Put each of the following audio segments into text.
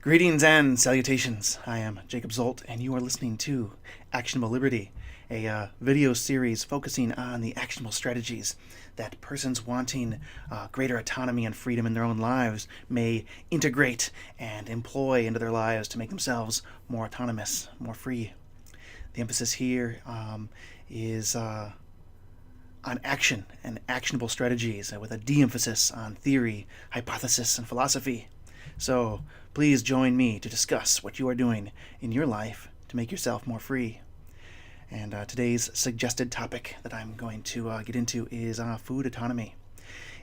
Greetings and salutations. I am Jacob Zolt, and you are listening to Actionable Liberty, a video series focusing on the actionable strategies that persons wanting greater autonomy and freedom in their own lives may integrate and employ into their lives to make themselves more autonomous, more free. The emphasis here is on action and actionable strategies with a de-emphasis on theory, hypothesis, and philosophy. So please join me to discuss what you are doing in your life to make yourself more free. And today's suggested topic that I'm going to get into is food autonomy.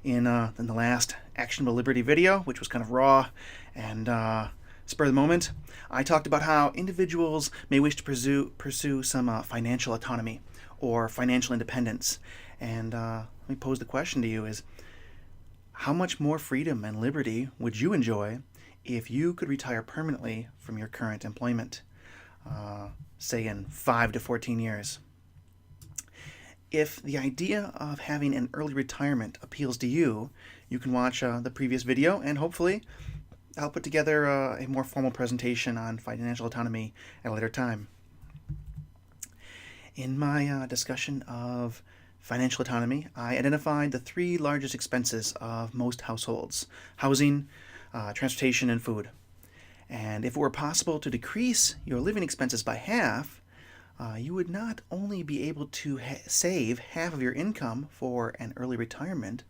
In the last Actionable Liberty video, which was kind of raw and spur of the moment, I talked about how individuals may wish to pursue some financial autonomy or financial independence. And let me pose the question to you is, how much more freedom and liberty would you enjoy if you could retire permanently from your current employment, say in 5 to 14 years? If the idea of having an early retirement appeals to you, you can watch the previous video, and hopefully I'll put together a more formal presentation on financial autonomy at a later time. In my discussion of financial autonomy, I identified the three largest expenses of most households: housing, transportation, and food. And if it were possible to decrease your living expenses by half, you would not only be able to save half of your income for an early retirement,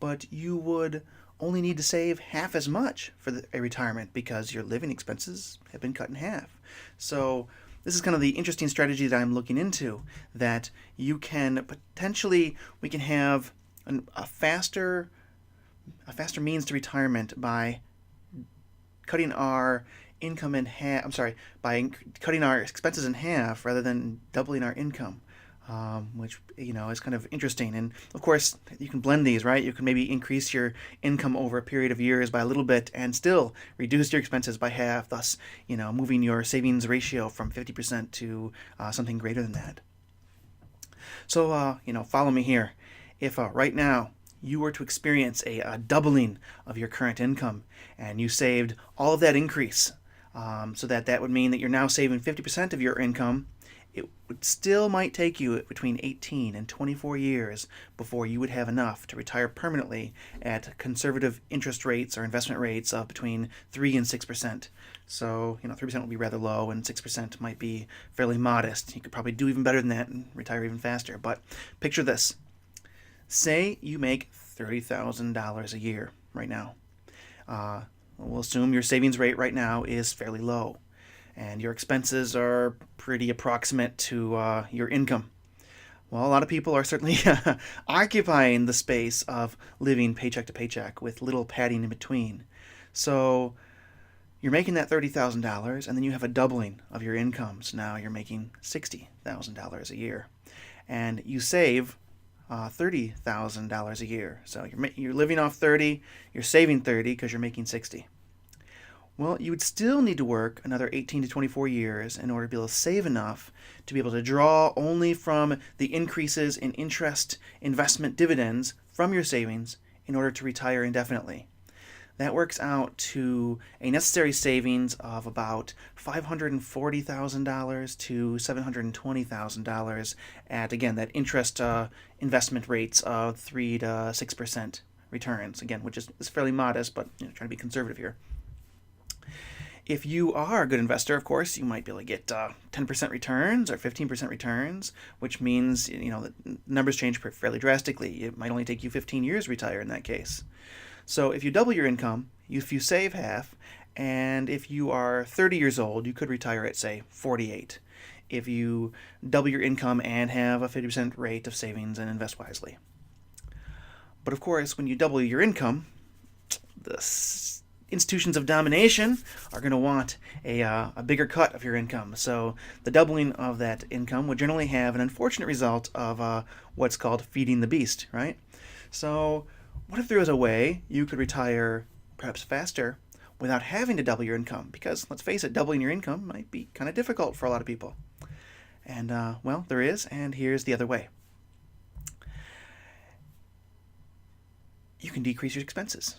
but you would only need to save half as much for a retirement because your living expenses have been cut in half. So this is kind of the interesting strategy that I'm looking into, that you can potentially, we can have a faster means to retirement by cutting our income in half, by cutting our expenses in half rather than doubling our income, which, is kind of interesting. And of course, you can blend these, right? You can maybe increase your income over a period of years by a little bit and still reduce your expenses by half, thus, moving your savings ratio from 50% to something greater than that. So, follow me here. If right now you were to experience a doubling of your current income and you saved all of that increase, so that would mean that you're now saving 50% of your income, it would still might take you between 18 and 24 years before you would have enough to retire permanently at conservative interest rates or investment rates of between 3 and 6%. So, 3% would be rather low and 6% might be fairly modest. You could probably do even better than that and retire even faster. But picture this. Say you make $30,000 a year right now. We'll assume your savings rate right now is fairly low, and your expenses are pretty approximate to your income. Well, a lot of people are certainly occupying the space of living paycheck to paycheck with little padding in between. So you're making that $30,000, and then you have a doubling of your income. So now you're making $60,000 a year, and you save $30,000 a year. So you're living off 30, you're saving 30 because you're making 60. Well, you would still need to work another 18 to 24 years in order to be able to save enough to be able to draw only from the increases in interest, investment, dividends from your savings in order to retire indefinitely. That works out to a necessary savings of about $540,000 to $720,000 at, again, that interest investment rates of 3 to 6% returns, again, which is fairly modest, but trying to be conservative here. If you are a good investor, of course, you might be able to get 10% returns or 15% returns, which means the numbers change fairly drastically. It might only take you 15 years to retire in that case. So if you double your income, if you save half, and if you are 30 years old, you could retire at, say, 48. If you double your income and have a 50% rate of savings and invest wisely. But of course, when you double your income, the institutions of domination are going to want a bigger cut of your income. So the doubling of that income would generally have an unfortunate result of what's called feeding the beast, right? So what if there was a way you could retire perhaps faster without having to double your income? Because let's face it, doubling your income might be kind of difficult for a lot of people. And well, there is, and here's the other way. You can decrease your expenses.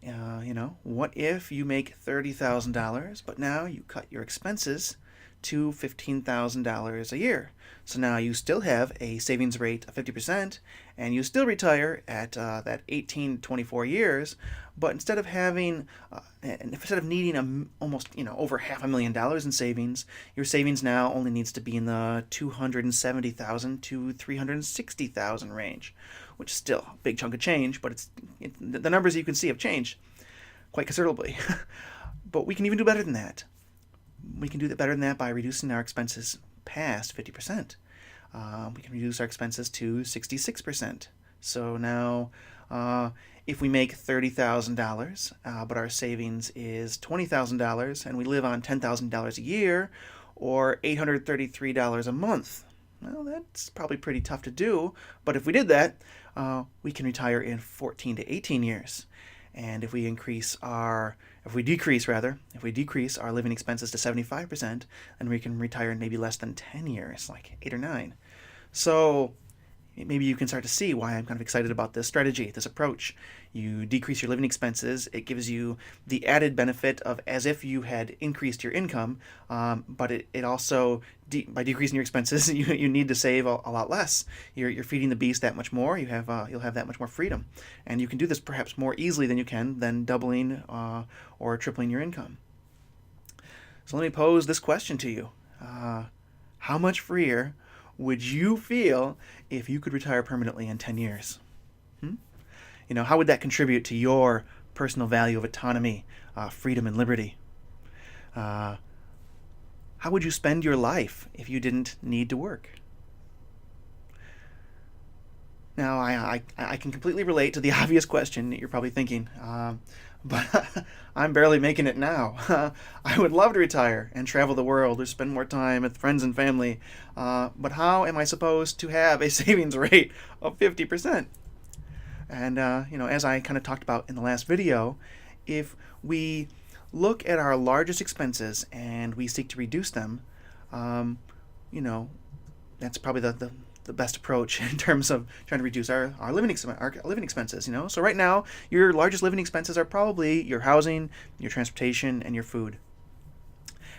What if you make $30,000, but now you cut your expenses to $15,000 a year? So now you still have a savings rate of 50%, and you still retire at that 18 to 24 years. But instead of needing almost over $500,000 in savings, your savings now only needs to be in the 270,000 to 360,000 range, which is still a big chunk of change, but the numbers you can see have changed quite considerably. But we can even do better than that. We can do better than that by reducing our expenses past 50%. We can reduce our expenses to 66%. So now, if we make $30,000, but our savings is $20,000, and we live on $10,000 a year, or $833 a month, well, that's probably pretty tough to do. But if we did that, we can retire in 14 to 18 years. And if we decrease our living expenses to 75%, then we can retire in maybe less than 10 years, like 8 or 9. So maybe you can start to see why I'm kind of excited about this strategy, this approach. You decrease your living expenses. It gives you the added benefit of as if you had increased your income, but it also, by decreasing your expenses, you need to save a lot less. You're feeding the beast that much more. You'll have that much more freedom, and you can do this perhaps more easily than doubling or tripling your income. So let me pose this question to you: how much freer would you feel if you could retire permanently in 10 years? How would that contribute to your personal value of autonomy, freedom, and liberty? How would you spend your life if you didn't need to work? Now, I can completely relate to the obvious question that you're probably thinking, but I'm barely making it now. I would love to retire and travel the world or spend more time with friends and family, but how am I supposed to have a savings rate of 50%? And, as I kind of talked about in the last video, if we look at our largest expenses and we seek to reduce them, that's probably the best approach in terms of trying to reduce our living expenses. So right now, your largest living expenses are probably your housing, your transportation, and your food.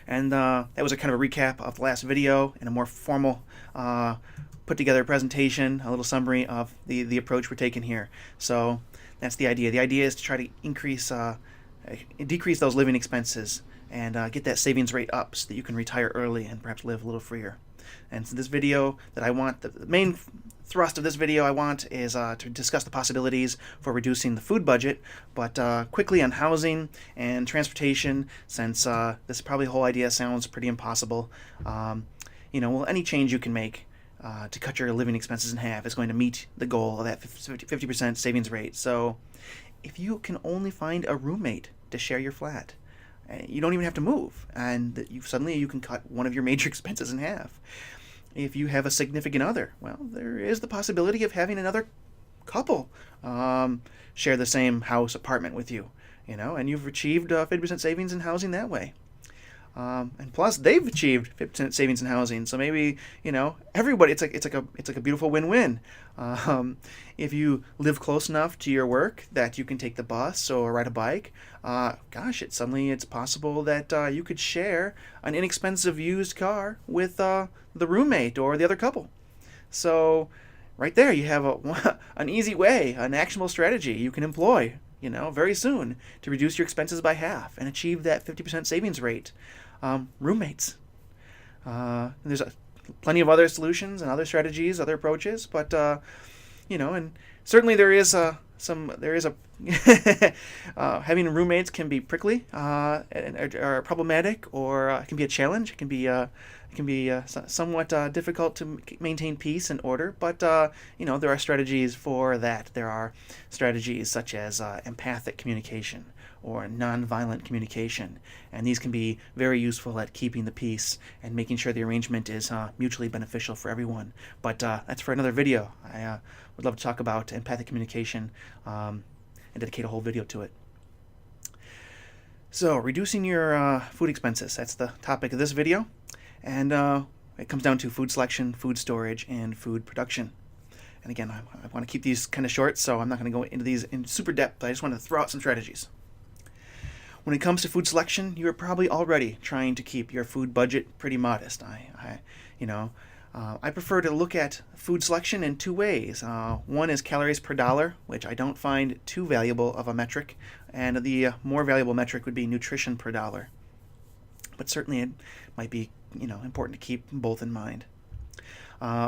And that was a kind of a recap of the last video and a more formal put together presentation, a little summary of the approach we're taking here. So that's the idea. The idea is to try to decrease those living expenses and get that savings rate up so that you can retire early and perhaps live a little freer. And so this video that I want, the main thrust of this video I want is to discuss the possibilities for reducing the food budget, but quickly on housing and transportation, since this probably whole idea sounds pretty impossible. Any change you can make to cut your living expenses in half is going to meet the goal of that 50% savings rate. So if you can only find a roommate to share your flat, you don't even have to move, and suddenly you can cut one of your major expenses in half. If you have a significant other, well, there is the possibility of having another couple share the same house apartment with you, and you've achieved 50% savings in housing that way. And plus, they've achieved 50% savings in housing. So maybe everybody. It's like a beautiful win-win. If you live close enough to your work that you can take the bus or ride a bike, it's possible that you could share an inexpensive used car with the roommate or the other couple. So right there, you have an easy way, an actionable strategy you can employ very soon to reduce your expenses by half and achieve that 50% savings rate. Roommates. There's plenty of other solutions and other strategies, other approaches, but and certainly there is having roommates can be prickly, or problematic, or it can be a challenge. It can be somewhat difficult to maintain peace and order, but there are strategies for that. There are strategies such as empathic communication or nonviolent communication, and these can be very useful at keeping the peace and making sure the arrangement is mutually beneficial for everyone. But that's for another video. I would love to talk about empathic communication and dedicate a whole video to it. So, reducing your food expenses, that's the topic of this video. And it comes down to food selection, food storage, and food production. And again, I want to keep these kind of short, so I'm not going to go into these in super depth, but I just want to throw out some strategies. When it comes to food selection, you are probably already trying to keep your food budget pretty modest. I prefer to look at food selection in two ways. One is calories per dollar, which I don't find too valuable of a metric, and the more valuable metric would be nutrition per dollar. But certainly it might be important to keep both in mind.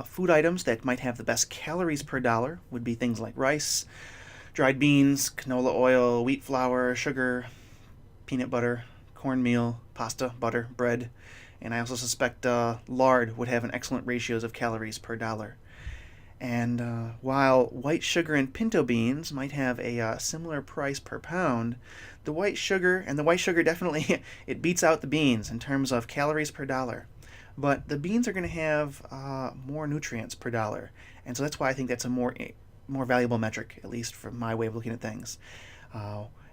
Food items that might have the best calories per dollar would be things like rice, dried beans, canola oil, wheat flour, sugar, peanut butter, cornmeal, pasta, butter, bread, and I also suspect lard would have an excellent ratios of calories per dollar. And while white sugar and pinto beans might have a similar price per pound, the white sugar definitely it beats out the beans in terms of calories per dollar. But the beans are going to have more nutrients per dollar, and so that's why I think that's a more valuable metric, at least from my way of looking at things.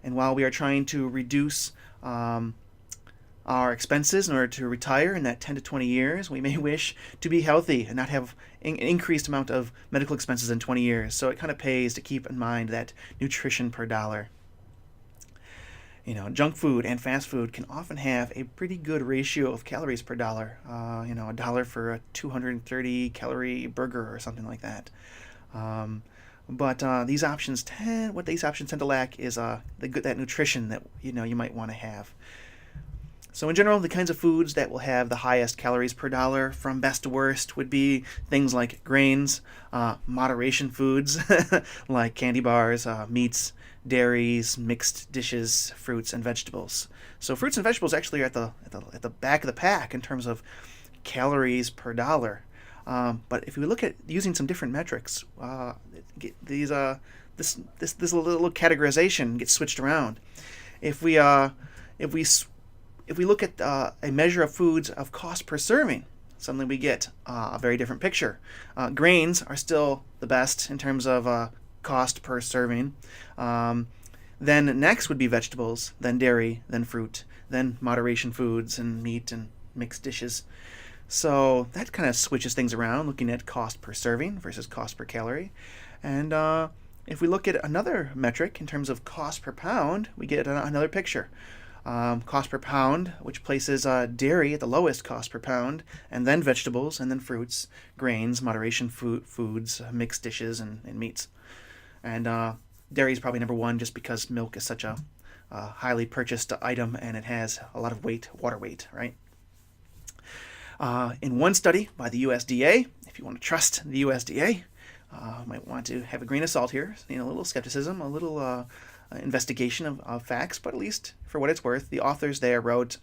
And while we are trying to reduce our expenses in order to retire in that 10 to 20 years, we may wish to be healthy and not have an increased amount of medical expenses in 20 years. So it kind of pays to keep in mind that nutrition per dollar. Junk food and fast food can often have a pretty good ratio of calories per dollar. A dollar for a 230 calorie burger or something like that. But these options tend to lack is that nutrition that you might want to have. So in general, the kinds of foods that will have the highest calories per dollar from best to worst would be things like grains, moderation foods like candy bars, meats, dairies, mixed dishes, fruits, and vegetables. So fruits and vegetables actually are at the back of the pack in terms of calories per dollar. But if we look at using some different metrics, this little categorization gets switched around. If we look at a measure of foods of cost per serving, suddenly we get a very different picture. Grains are still the best in terms of cost per serving. Then next would be vegetables, then dairy, then fruit, then moderation foods and meat and mixed dishes. So that kind of switches things around, looking at cost per serving versus cost per calorie. And if we look at another metric in terms of cost per pound, we get another picture. Cost per pound, which places dairy at the lowest cost per pound, and then vegetables, and then fruits, grains, moderation foods, mixed dishes, and meats. And dairy is probably number one just because milk is such a highly purchased item and it has a lot of water weight, right? In one study by the USDA, if you want to trust the USDA, might want to have a grain of salt here, a little skepticism, a little investigation of facts, but at least for what it's worth, the authors there wrote,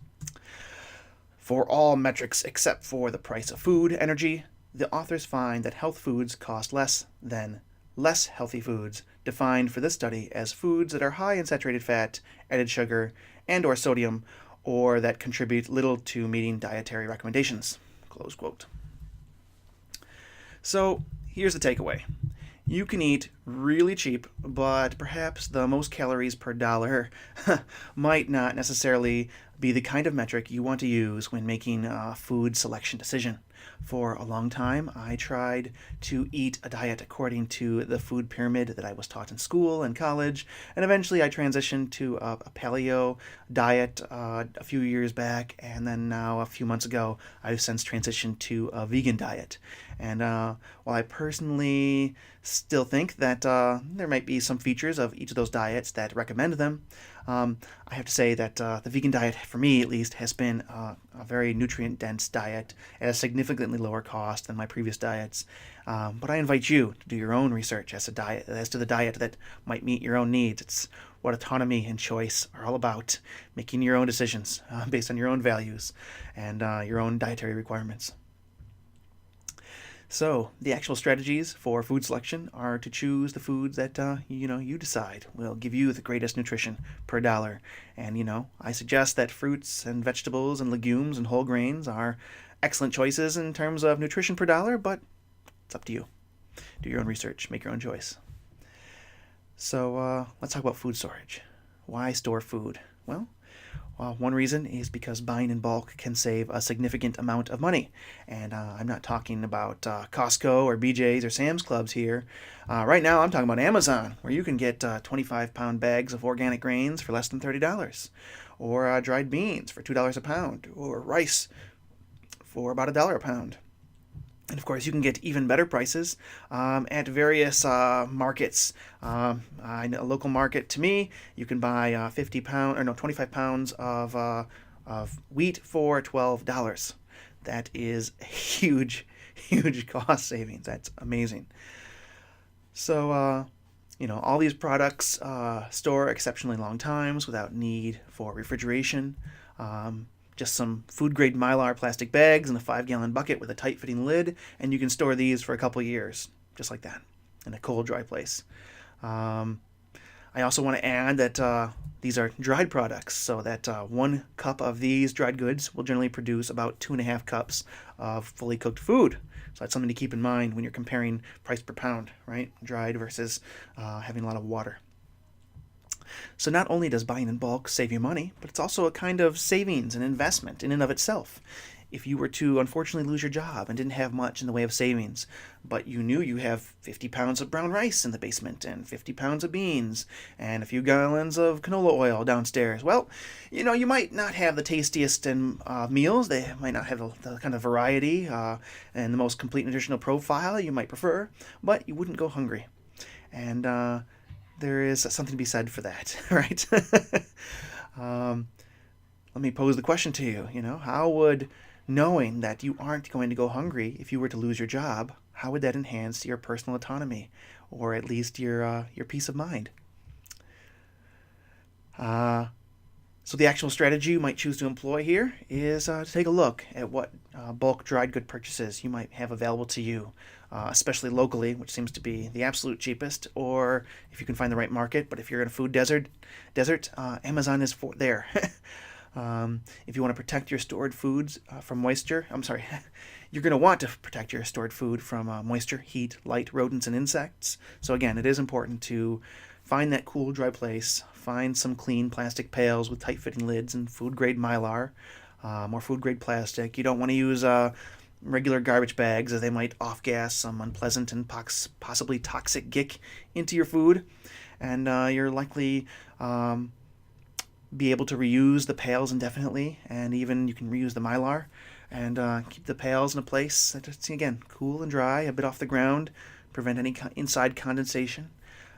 "For all metrics except for the price of food, energy, the authors find that health foods cost less than less healthy foods, defined for this study as foods that are high in saturated fat, added sugar, and or sodium, or that contribute little to meeting dietary recommendations." Close quote. So here's the takeaway. You can eat really cheap, but perhaps the most calories per dollar might not necessarily be the kind of metric you want to use when making a food selection decision. For a long time, I tried to eat a diet according to the food pyramid that I was taught in school and college, and eventually I transitioned to a paleo diet a few years back, and then now a few months ago, I've since transitioned to a vegan diet. And while I personally still think that there might be some features of each of those diets that recommend them, I have to say that the vegan diet, for me at least, has been a very nutrient-dense diet at a significantly lower cost than my previous diets. But I invite you to do your own research as to the diet that might meet your own needs. It's what autonomy and choice are all about, making your own decisions based on your own values and your own dietary requirements. So, the actual strategies for food selection are to choose the foods that, you decide will give you the greatest nutrition per dollar. And, I suggest that fruits and vegetables and legumes and whole grains are excellent choices in terms of nutrition per dollar, but it's up to you. Do your own research, make your own choice. So, let's talk about food storage. Why store food? Well, one reason is because buying in bulk can save a significant amount of money. And I'm not talking about Costco or BJ's or Sam's Clubs here. Right now, I'm talking about Amazon, where you can get 25-pound bags of organic grains for less than $30, or dried beans for $2 a pound, or rice for about $1 a pound. And of course, you can get even better prices at various markets. A local market to me, you can buy 25 pounds of wheat for $12. That is a huge, huge cost savings. That's amazing. So, all these products store exceptionally long times without need for refrigeration. Just some food-grade Mylar plastic bags in a 5-gallon bucket with a tight-fitting lid, and you can store these for a couple years, just like that, in a cold, dry place. I also want to add that these are dried products, so that 1 cup of these dried goods will generally produce about 2.5 cups of fully cooked food. So that's something to keep in mind when you're comparing price per pound, right? Dried versus having a lot of water. So not only does buying in bulk save you money, but it's also a kind of savings and investment in and of itself. If you were to unfortunately lose your job and didn't have much in the way of savings, but you knew you have 50 pounds of brown rice in the basement and 50 pounds of beans and a few gallons of canola oil downstairs, well, you might not have the tastiest meals. They might not have the kind of variety and the most complete nutritional profile you might prefer, but you wouldn't go hungry. And there is something to be said for that, right? Let me pose the question to you. How would knowing that you aren't going to go hungry if you were to lose your job, how would that enhance your personal autonomy, or at least your peace of mind? So the actual strategy you might choose to employ here is to take a look at what bulk dried good purchases you might have available to you, especially locally, which seems to be the absolute cheapest, or if you can find the right market. But if you're in a food desert, Amazon is there. If you want to protect your stored foods from moisture, you're going to want to protect your stored food from moisture, heat, light, rodents, and insects. So again, it is important to find that cool, dry place, find some clean plastic pails with tight-fitting lids and food-grade Mylar, or food-grade plastic. You don't want to use regular garbage bags, as they might off-gas some unpleasant and possibly toxic gick into your food. And you're likely be able to reuse the pails indefinitely, and even you can reuse the Mylar and keep the pails in a place that's, again, cool and dry, a bit off the ground, prevent any inside condensation.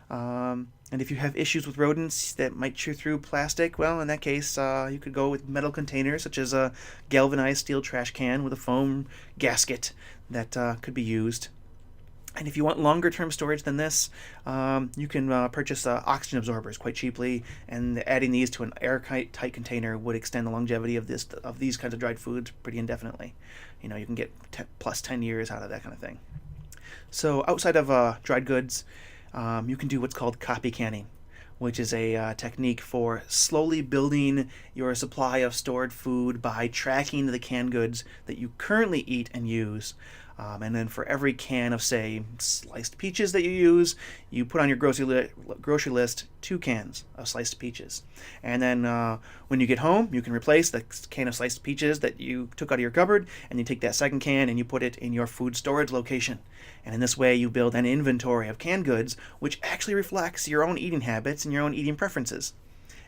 And if you have issues with rodents that might chew through plastic, well, in that case, you could go with metal containers, such as a galvanized steel trash can with a foam gasket that could be used. And if you want longer-term storage than this, you can purchase oxygen absorbers quite cheaply, and adding these to an airtight container would extend the longevity of these kinds of dried foods pretty indefinitely. You can get plus 10 years out of that kind of thing. So outside of dried goods, you can do what's called copy canning, which is a technique for slowly building your supply of stored food by tracking the canned goods that you currently eat and use. And then for every can of, say, sliced peaches that you use, you put on your grocery list 2 cans of sliced peaches. And then when you get home, you can replace the can of sliced peaches that you took out of your cupboard, and you take that second can and you put it in your food storage location. And in this way, you build an inventory of canned goods, which actually reflects your own eating habits and your own eating preferences.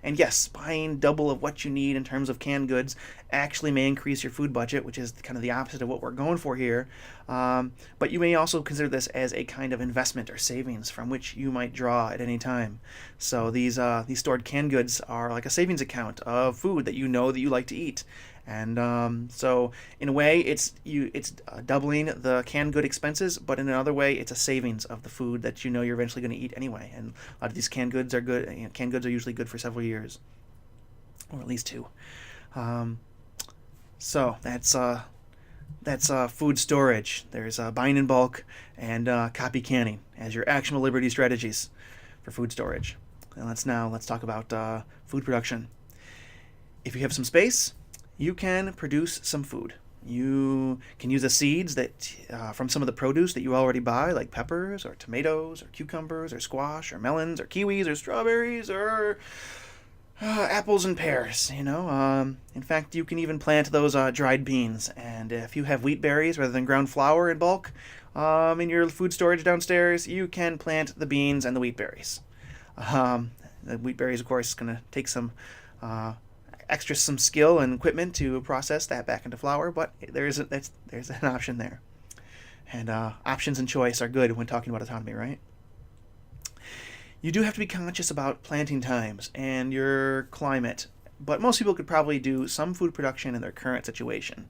And yes, buying double of what you need in terms of canned goods actually may increase your food budget, which is kind of the opposite of what we're going for here. But you may also consider this as a kind of investment or savings from which you might draw at any time. So these stored canned goods are like a savings account of food that you know that you like to eat. And so in a way, it's doubling the canned good expenses, but in another way, it's a savings of the food that you know you're eventually going to eat anyway. And a lot of these canned goods are good. Canned goods are usually good for several years, or at least 2. So that's food storage. There's buying in bulk and copy canning as your actionable liberty strategies for food storage. And let's talk about food production. If you have some space, you can produce some food. You can use the seeds that from some of the produce that you already buy, like peppers or tomatoes or cucumbers or squash or melons or kiwis or strawberries or Apples and pears, you know. In fact, you can even plant those dried beans. And if you have wheat berries rather than ground flour in bulk in your food storage downstairs, you can plant the beans and the wheat berries. The wheat berries, of course, is going to take uh, some skill and equipment to process that back into flour, but there's an option there. And options and choice are good when talking about autonomy, right? You do have to be conscious about planting times and your climate, but most people could probably do some food production in their current situation.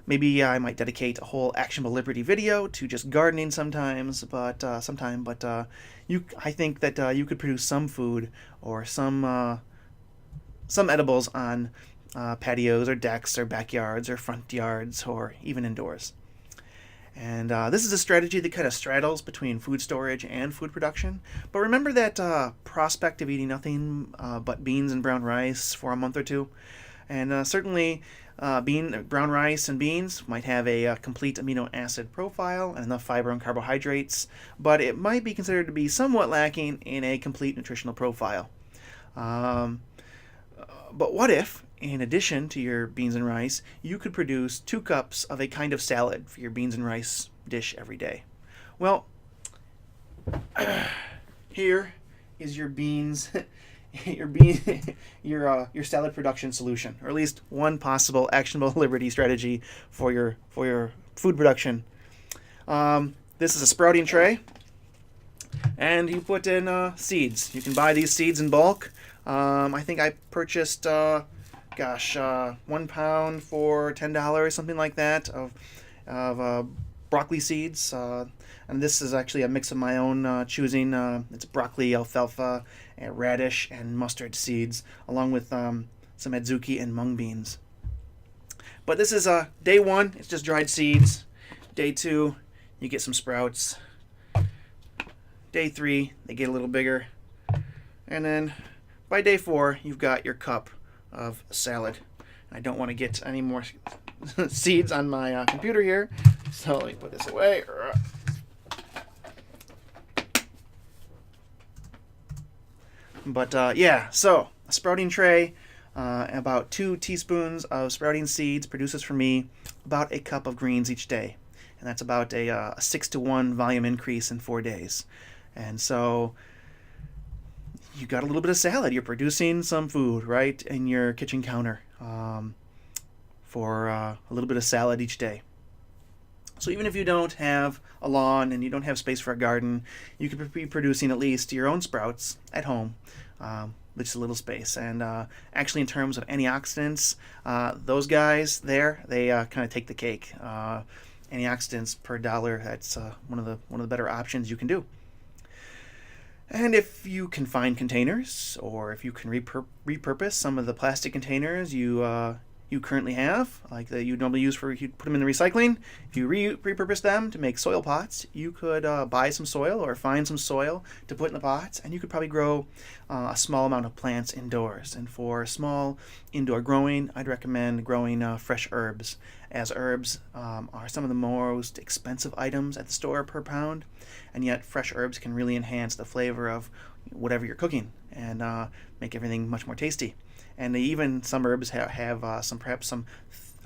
Maybe I might dedicate a whole Actionable Liberty video to just gardening but I think that you could produce some food or some edibles on patios or decks or backyards or front yards or even indoors. And this is a strategy that kind of straddles between food storage and food production. But remember that prospect of eating nothing but beans and brown rice for a month or two. And certainly, brown rice and beans might have a complete amino acid profile and enough fiber and carbohydrates, but it might be considered to be somewhat lacking in a complete nutritional profile. Um, but what if, in addition to your beans and rice, you could produce 2 cups of a kind of salad for your beans and rice dish every day? Well, here is your beans, your salad production solution, or at least one possible actionable liberty strategy for your food production. This is a sprouting tray, and you put in seeds. You can buy these seeds in bulk. I think I purchased 1 pound for $10, something like that, of broccoli seeds. And this is actually a mix of my own choosing. It's broccoli, alfalfa, and radish, and mustard seeds, along with some adzuki and mung beans. But this is day 1. It's just dried seeds. Day 2, you get some sprouts. Day 3, they get a little bigger. And then by day 4, you've got your cup of salad. I don't want to get any more seeds on my computer here, so let me put this away. But yeah, so a sprouting tray, about 2 teaspoons of sprouting seeds produces for me about a cup of greens each day, and that's about a 6-to-1 volume increase in 4 days. And so you got a little bit of salad. You're producing some food right in your kitchen counter for a little bit of salad each day. So even if you don't have a lawn and you don't have space for a garden, you could be producing at least your own sprouts at home, with just a little space. And actually, in terms of antioxidants, those guys there, they kind of take the cake. Antioxidants per dollar, that's one of the better options you can do. And if you can find containers, or if you can repurpose some of the plastic containers you currently have, like that you normally use you put them in the recycling, if you repurpose them to make soil pots, you could buy some soil or find some soil to put in the pots, and you could probably grow a small amount of plants indoors. And for small indoor growing, I'd recommend growing fresh herbs, as herbs are some of the most expensive items at the store per pound, and yet fresh herbs can really enhance the flavor of whatever you're cooking and make everything much more tasty. And even some herbs have perhaps some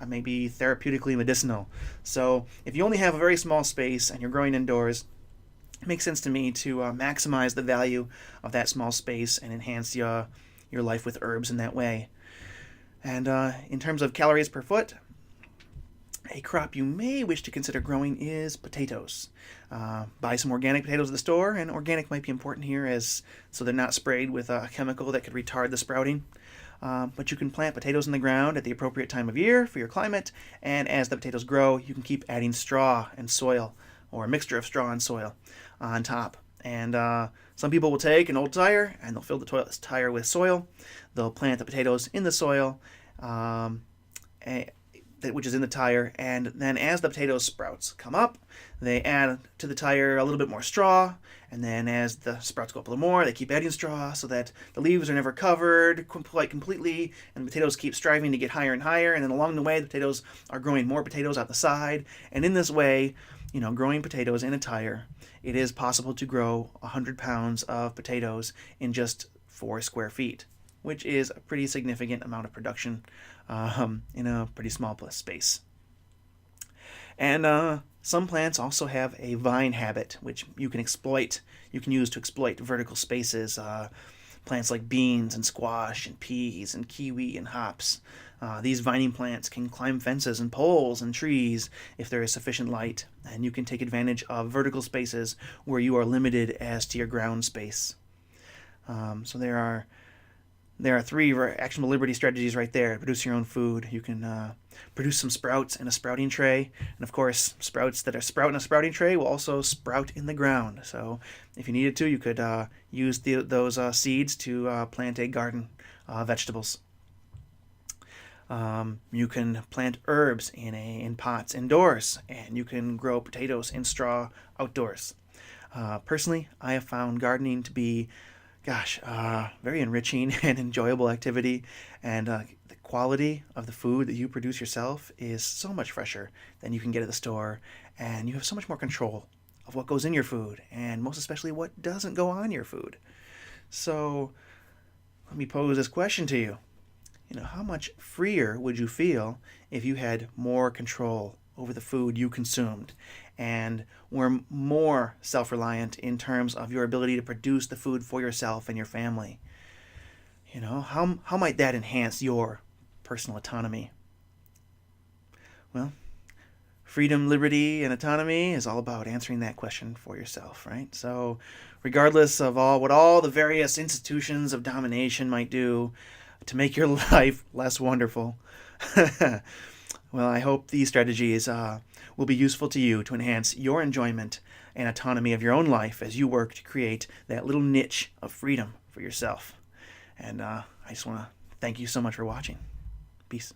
maybe therapeutically medicinal. So if you only have a very small space and you're growing indoors, it makes sense to me to maximize the value of that small space and enhance your life with herbs in that way. And in terms of calories per foot, a crop you may wish to consider growing is potatoes. Buy some organic potatoes at the store, and organic might be important here so they're not sprayed with a chemical that could retard the sprouting. But you can plant potatoes in the ground at the appropriate time of year for your climate, and as the potatoes grow, you can keep adding straw and soil, or a mixture of straw and soil, on top. And some people will take an old tire and they'll fill the tire with soil. They'll plant the potatoes in the soil, which is in the tire, and then as the potato sprouts come up, they add to the tire a little bit more straw, and then as the sprouts go up a little more, they keep adding straw so that the leaves are never covered quite completely, and the potatoes keep striving to get higher and higher, and then along the way, the potatoes are growing more potatoes out the side, and in this way, growing potatoes in a tire, it is possible to grow 100 pounds of potatoes in just 4 square feet. which is a pretty significant amount of production in a pretty small space. And some plants also have a vine habit, which you can exploit. You can use to exploit vertical spaces. Plants like beans and squash and peas and kiwi and hops. These vining plants can climb fences and poles and trees if there is sufficient light, and you can take advantage of vertical spaces where you are limited as to your ground space. So there are three actionable liberty strategies right there. Produce your own food. You can produce some sprouts in a sprouting tray. And of course, sprouts that are sprout in a sprouting tray will also sprout in the ground. So if you needed to, you could use those seeds to plant a garden of vegetables. You can plant herbs in pots indoors, and you can grow potatoes in straw outdoors. Personally, I have found gardening to be very enriching and enjoyable activity, and the quality of the food that you produce yourself is so much fresher than you can get at the store, and you have so much more control of what goes in your food, and most especially what doesn't go on your food. So let me pose this question to you. How much freer would you feel if you had more control over the food you consumed and were more self-reliant in terms of your ability to produce the food for yourself and your family? How might that enhance your personal autonomy? Well, freedom, liberty, and autonomy is all about answering that question for yourself, right? So regardless of what all the various institutions of domination might do to make your life less wonderful, well, I hope these strategies will be useful to you to enhance your enjoyment and autonomy of your own life as you work to create that little niche of freedom for yourself. And I just want to thank you so much for watching. Peace.